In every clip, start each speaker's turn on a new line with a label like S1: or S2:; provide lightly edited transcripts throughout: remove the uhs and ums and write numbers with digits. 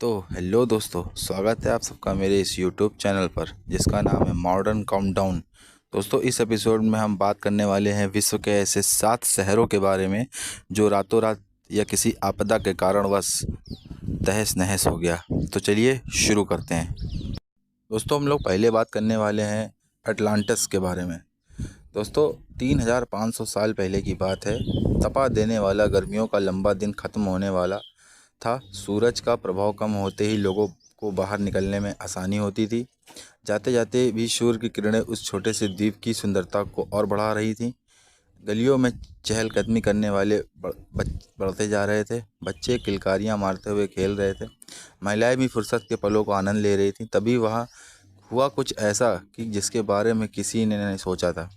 S1: तो हेलो दोस्तों, स्वागत है आप सबका मेरे इस यूट्यूब चैनल पर जिसका नाम है मॉडर्न काउंटडाउन। दोस्तों, इस एपिसोड में हम बात करने वाले हैं विश्व के ऐसे 7 शहरों के बारे में जो रातों रात या किसी आपदा के कारणवश तहस नहस हो गया। तो चलिए शुरू करते हैं। दोस्तों, हम लोग पहले बात करने वाले हैं अटलांटिस के बारे में। दोस्तों, 3500 साल पहले की बात है। तपा देने वाला गर्मियों का लंबा दिन ख़त्म होने वाला था। सूरज का प्रभाव कम होते ही लोगों को बाहर निकलने में आसानी होती थी। जाते जाते भी सूर्य की किरणें उस छोटे से द्वीप की सुंदरता को और बढ़ा रही थीं। गलियों में चहलकदमी करने वाले बढ़ते जा रहे थे। बच्चे किलकारियां मारते हुए खेल रहे थे। महिलाएं भी फुर्सत के पलों को आनंद ले रही थीं। तभी वहाँ हुआ कुछ ऐसा कि जिसके बारे में किसी ने नहीं सोचा था।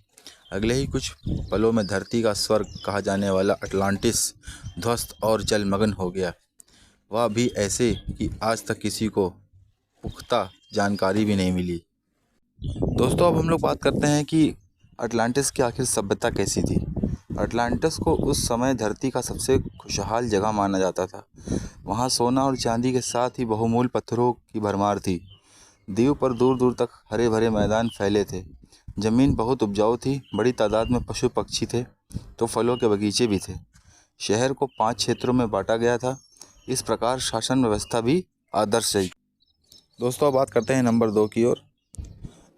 S1: अगले ही कुछ पलों में धरती का स्वर्ग कहा जाने वाला अटलांटिस ध्वस्त और जलमग्न हो गया। वह भी ऐसे कि आज तक किसी को पुख्ता जानकारी भी नहीं मिली। दोस्तों, अब हम लोग बात करते हैं कि अटलांटिस की आखिर सभ्यता कैसी थी। अटलांटिस को उस समय धरती का सबसे खुशहाल जगह माना जाता था। वहाँ सोना और चांदी के साथ ही बहुमूल्य पत्थरों की भरमार थी। द्वीप पर दूर दूर तक हरे भरे मैदान फैले थे। ज़मीन बहुत उपजाऊ थी। बड़ी तादाद में पशु पक्षी थे तो फलों के बगीचे भी थे। शहर को 5 क्षेत्रों में बांटा गया था। इस प्रकार शासन व्यवस्था भी आदर्श है। दोस्तों, अब बात करते हैं नंबर 2 की ओर।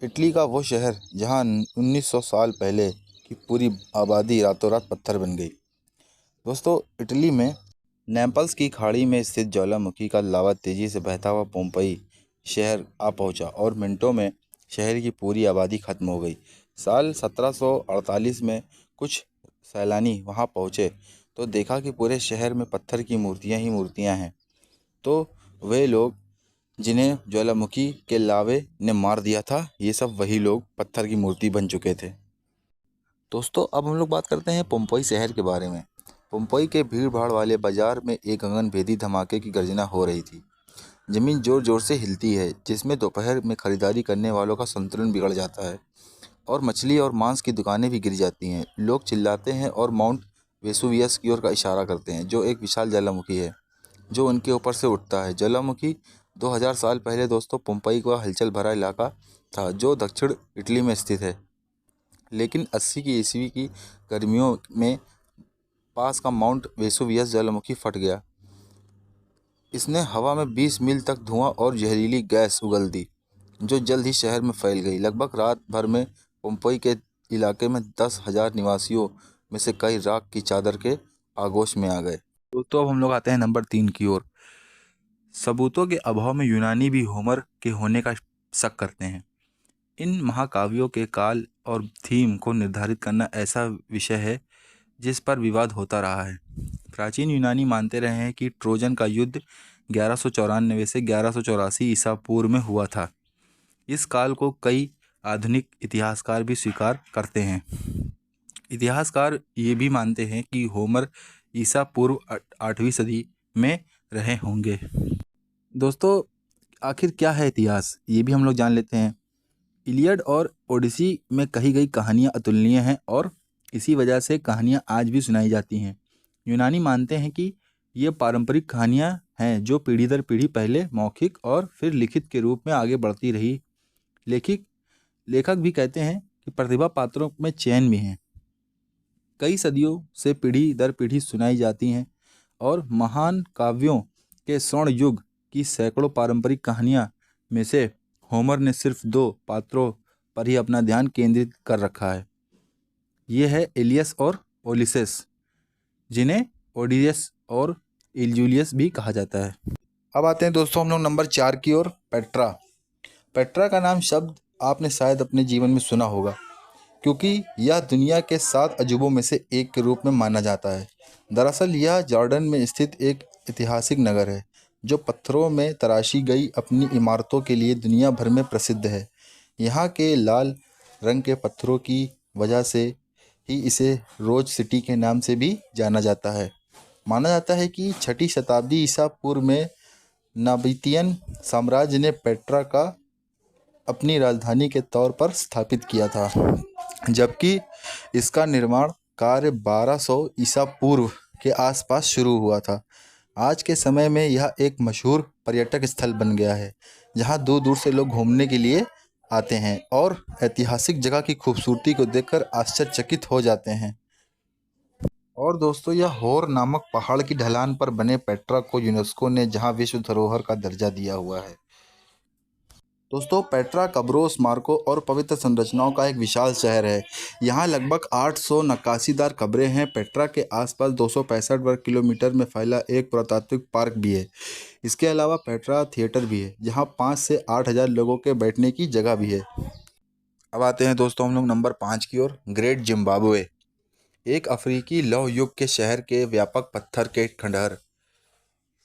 S1: इटली का वो शहर जहां 1900 साल पहले की पूरी आबादी रातों रात पत्थर बन गई। दोस्तों, इटली में नेपल्स की खाड़ी में स्थित ज्वालामुखी का लावा तेजी से बहता हुआ पोम्पई शहर आ पहुंचा और मिनटों में शहर की पूरी आबादी खत्म हो गई। साल 1748 में कुछ सैलानी वहां पहुंचे तो देखा कि पूरे शहर में पत्थर की मूर्तियां ही मूर्तियां हैं। तो वे लोग जिन्हें ज्वालामुखी के लावे ने मार दिया था, ये सब वही लोग पत्थर की मूर्ति बन चुके थे। दोस्तों, अब हम लोग बात करते हैं पोम्पई शहर के बारे में। पोम्पई के भीड़ भाड़ वाले बाजार में एक गगनभेदी धमाके की गर्जना हो रही थी। ज़मीन जोर जोर से हिलती है जिसमें दोपहर में खरीदारी करने वालों का संतुलन बिगड़ जाता है और मछली और मांस की दुकानें भी गिर जाती हैं। लोग चिल्लाते हैं और माउंट वेसुवियस की ओर का इशारा करते हैं जो एक विशाल ज्वालामुखी है जो उनके ऊपर से उठता है। ज्वालामुखी 2000 साल पहले दोस्तों पोम्पई का हलचल भरा इलाका था जो दक्षिण इटली में स्थित है। लेकिन 80 की ईस्वी की गर्मियों में पास का माउंट वेसुवियस ज्वालामुखी फट गया। इसने हवा में 20 मील तक धुआं और जहरीली गैस उगल दी जो जल्द ही शहर में फैल गई। लगभग रात भर में पोम्पई के इलाके में 10,000 निवासियों में से कई राख की चादर के आगोश में आ गए। दोस्तों, अब हम लोग आते हैं नंबर 3 की ओर। सबूतों के अभाव में यूनानी भी होमर के होने का शक करते हैं। इन महाकाव्यों के काल और थीम को निर्धारित करना ऐसा विषय है जिस पर विवाद होता रहा है। प्राचीन यूनानी मानते रहे हैं कि ट्रोजन का युद्ध 1194 से 1184 ईसा पूर्व में हुआ था। इस काल को कई आधुनिक इतिहासकार भी स्वीकार करते हैं। इतिहासकार ये भी मानते हैं कि होमर ईसा पूर्व 8वीं सदी में रहे होंगे। दोस्तों, आखिर क्या है इतिहास, ये भी हम लोग जान लेते हैं। इलियड और ओडिसी में कही गई कहानियाँ अतुलनीय हैं और इसी वजह से कहानियाँ आज भी सुनाई जाती हैं। यूनानी मानते हैं कि ये पारंपरिक कहानियाँ हैं जो पीढ़ी दर पीढ़ी पहले मौखिक और फिर लिखित के रूप में आगे बढ़ती रही। लेखक भी कहते हैं कि प्रतिभा पात्रों में चयन भी हैं। कई सदियों से पीढ़ी दर पीढ़ी सुनाई जाती हैं और महान काव्यों के स्वर्ण युग की सैकड़ों पारंपरिक कहानियाँ में से होमर ने सिर्फ 2 पात्रों पर ही अपना ध्यान केंद्रित कर रखा है। ये है एलियस और ओलिसेस, जिन्हें ओडियस और इल्यूलियस भी कहा जाता है। अब आते हैं दोस्तों हम लोग नंबर 4 की ओर। पेट्रा। पेट्रा का नाम शब्द आपने शायद अपने जीवन में सुना होगा क्योंकि यह दुनिया के 7 अजूबों में से एक के रूप में माना जाता है। दरअसल यह जॉर्डन में स्थित एक ऐतिहासिक नगर है जो पत्थरों में तराशी गई अपनी इमारतों के लिए दुनिया भर में प्रसिद्ध है। यहाँ के लाल रंग के पत्थरों की वजह से ही इसे रोज सिटी के नाम से भी जाना जाता है। माना जाता है कि 6ठी शताब्दी ईसा पूर्व में नाबातियन साम्राज्य ने पेट्रा का अपनी राजधानी के तौर पर स्थापित किया था, जबकि इसका निर्माण कार्य 1200 ईसा पूर्व के आसपास शुरू हुआ था। आज के समय में यह एक मशहूर पर्यटक स्थल बन गया है, जहां दूर दूर से लोग घूमने के लिए आते हैं और ऐतिहासिक जगह की खूबसूरती को देखकर आश्चर्यचकित हो जाते हैं। और दोस्तों, यह होर नामक पहाड़ की ढलान पर बने पेट्रा को यूनेस्को ने जहां विश्व धरोहर का दर्जा दिया हुआ है। दोस्तों, पेट्रा कब्रों, स्मारकों और पवित्र संरचनाओं का एक विशाल शहर है। यहाँ लगभग 800 नक्काशीदार कब्रें हैं। पेट्रा के आसपास 265 वर्ग किलोमीटर में फैला एक पुरातात्विक पार्क भी है। इसके अलावा पेट्रा थिएटर भी है, जहाँ 5 से 8 हज़ार लोगों के बैठने की जगह भी है। अब आते हैं दोस्तों हम लोग नंबर 5 की ओर। ग्रेट जिम्बाब्वे एक अफ्रीकी लौह युग के शहर के व्यापक पत्थर के खंडहर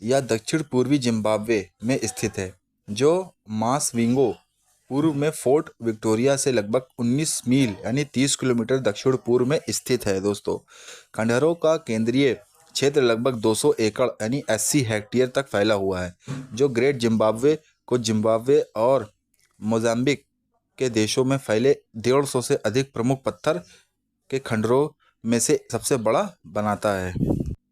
S1: या दक्षिण पूर्वी जिम्बाब्वे में स्थित है, जो मासविंगो पूर्व में फोर्ट विक्टोरिया से लगभग 19 मील यानी 30 किलोमीटर दक्षिण पूर्व में स्थित है। दोस्तों, खंडहरों का केंद्रीय क्षेत्र लगभग 200 एकड़ यानी 80 हेक्टेयर तक फैला हुआ है, जो ग्रेट जिम्बाब्वे को जिम्बाब्वे और मोजाम्बिक के देशों में फैले 150 से अधिक प्रमुख पत्थर के खंडहरों में से सबसे बड़ा बनाता है।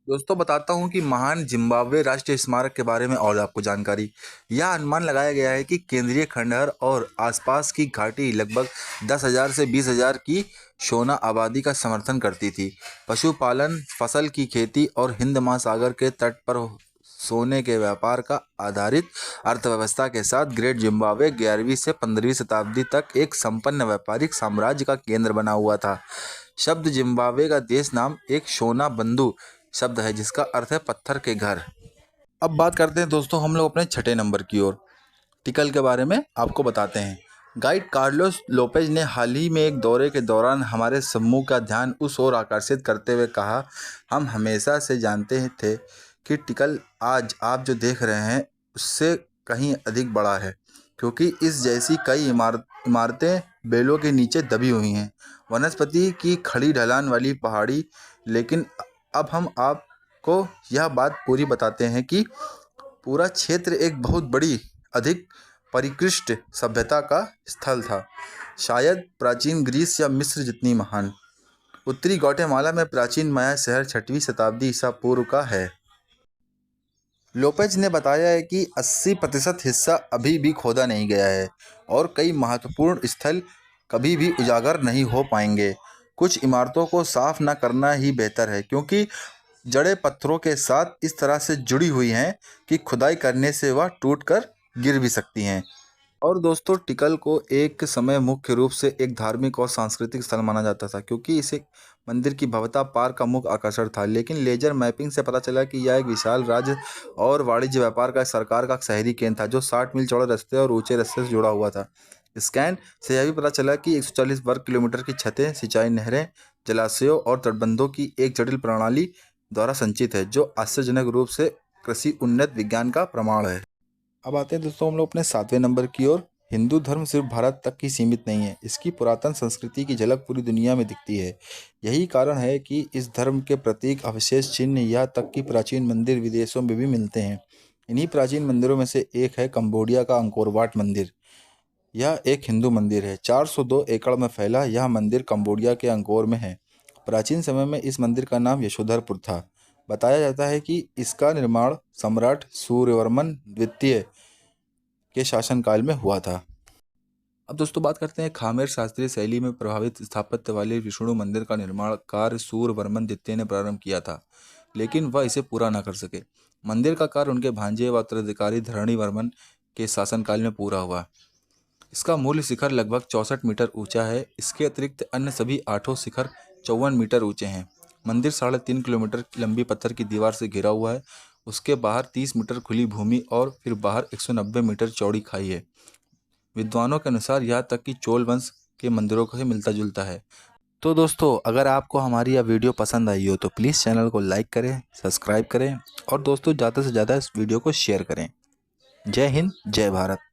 S1: दोस्तों, बताता हूं कि महान जिम्बाब्वे राष्ट्रीय स्मारक के बारे में और आपको जानकारी। यह अनुमान लगाया गया है कि केंद्रीय खंडहर और आसपास की घाटी लगभग 10,000 से 20,000 की शोना आबादी का समर्थन करती थी। पशुपालन, फसल की खेती और हिंद महासागर के तट पर सोने के व्यापार का आधारित अर्थव्यवस्था के साथ ग्रेट जिम्बाब्वे 11वीं से 15वीं शताब्दी तक एक संपन्न व्यापारिक साम्राज्य का केंद्र बना हुआ था। शब्द जिम्बाब्वे का देश नाम एक शोना बंधु शब्द है, जिसका अर्थ है पत्थर के घर। अब बात करते हैं दोस्तों हम लोग अपने छठे नंबर की ओर। टिकल के बारे में आपको बताते हैं। गाइड कार्लोस लोपेज ने हाल ही में एक दौरे के दौरान हमारे समूह का ध्यान उस ओर आकर्षित करते हुए कहा, हम हमेशा से जानते थे कि टिकल आज आप जो देख रहे हैं उससे कहीं अधिक बड़ा है, क्योंकि इस जैसी कई इमारतें बेलों के नीचे दबी हुई हैं, वनस्पति की खड़ी ढलान वाली पहाड़ी। लेकिन अब हम आपको यह बात पूरी बताते हैं कि पूरा क्षेत्र एक बहुत बड़ी, अधिक परिष्कृत सभ्यता का स्थल था, शायद प्राचीन ग्रीस या मिस्र जितनी महान। उत्तरी ग्वाटेमाला में प्राचीन माया शहर 6वीं शताब्दी ईसा पूर्व का है। लोपेज ने बताया है कि 80% हिस्सा अभी भी खोदा नहीं गया है और कई महत्वपूर्ण स्थल कभी भी उजागर नहीं हो पाएंगे। कुछ इमारतों को साफ न करना ही बेहतर है, क्योंकि जड़ें पत्थरों के साथ इस तरह से जुड़ी हुई हैं कि खुदाई करने से वह टूटकर गिर भी सकती हैं। और दोस्तों, टिकल को एक समय मुख्य रूप से एक धार्मिक और सांस्कृतिक स्थल माना जाता था, क्योंकि इसे मंदिर की भव्यता पार्क का मुख्य आकर्षण था। लेकिन लेजर मैपिंग से पता चला कि यह एक विशाल राज्य और वाणिज्य व्यापार का सरकार का शहरी केंद्र था, जो 60 मील चौड़े रास्ते और ऊंचे रास्ते से जुड़ा हुआ था। स्कैन से यह भी पता चला कि 140 वर्ग किलोमीटर की छतें सिंचाई नहरें, जलाशयों और तटबंधों की एक जटिल प्रणाली द्वारा संचित है, जो आश्चर्यजनक रूप से कृषि उन्नत विज्ञान का प्रमाण है। अब आते हैं दोस्तों हम लोग अपने 7वें नंबर की ओर। हिंदू धर्म सिर्फ भारत तक ही सीमित नहीं है, इसकी पुरातन संस्कृति की झलक पूरी दुनिया में दिखती है। यही कारण है कि इस धर्म के प्रतीक, अवशेष, चिन्ह, यहाँ तक कि प्राचीन मंदिर विदेशों में भी मिलते हैं। इन्हीं प्राचीन मंदिरों में से एक है कंबोडिया का अंकोर वाट मंदिर। यह एक हिंदू मंदिर है। 402 एकड़ में फैला यह मंदिर कंबोडिया के अंकोर में है। प्राचीन समय में इस मंदिर का नाम यशोधरपुर था। बताया जाता है कि इसका निर्माण सम्राट सूर्यवर्मन द्वितीय के शासनकाल में हुआ था। अब दोस्तों बात करते हैं खामेर शास्त्रीय शैली में प्रभावित स्थापत्य वाले विष्णु मंदिर का निर्माण कार्य सूर्यवर्मन द्वितीय ने प्रारंभ किया था, लेकिन वह इसे पूरा न कर सके। मंदिर का कार्य उनके भांजे व उत्तराधिकारी धरणीवर्मन के शासनकाल में पूरा हुआ। इसका मूल शिखर लगभग 64 मीटर ऊंचा है। इसके अतिरिक्त अन्य सभी 8 शिखर 54 मीटर ऊंचे हैं। मंदिर 3.5 किलोमीटर लंबी पत्थर की दीवार से घिरा हुआ है। उसके बाहर 30 मीटर खुली भूमि और फिर बाहर 190 मीटर चौड़ी खाई है। विद्वानों के अनुसार यहाँ तक कि चोल वंश के मंदिरों से मिलता जुलता है। तो दोस्तों, अगर आपको हमारी यह वीडियो पसंद आई हो तो प्लीज़ चैनल को लाइक करें, सब्सक्राइब करें और दोस्तों ज़्यादा से ज़्यादा इस वीडियो को शेयर करें। जय हिंद, जय भारत।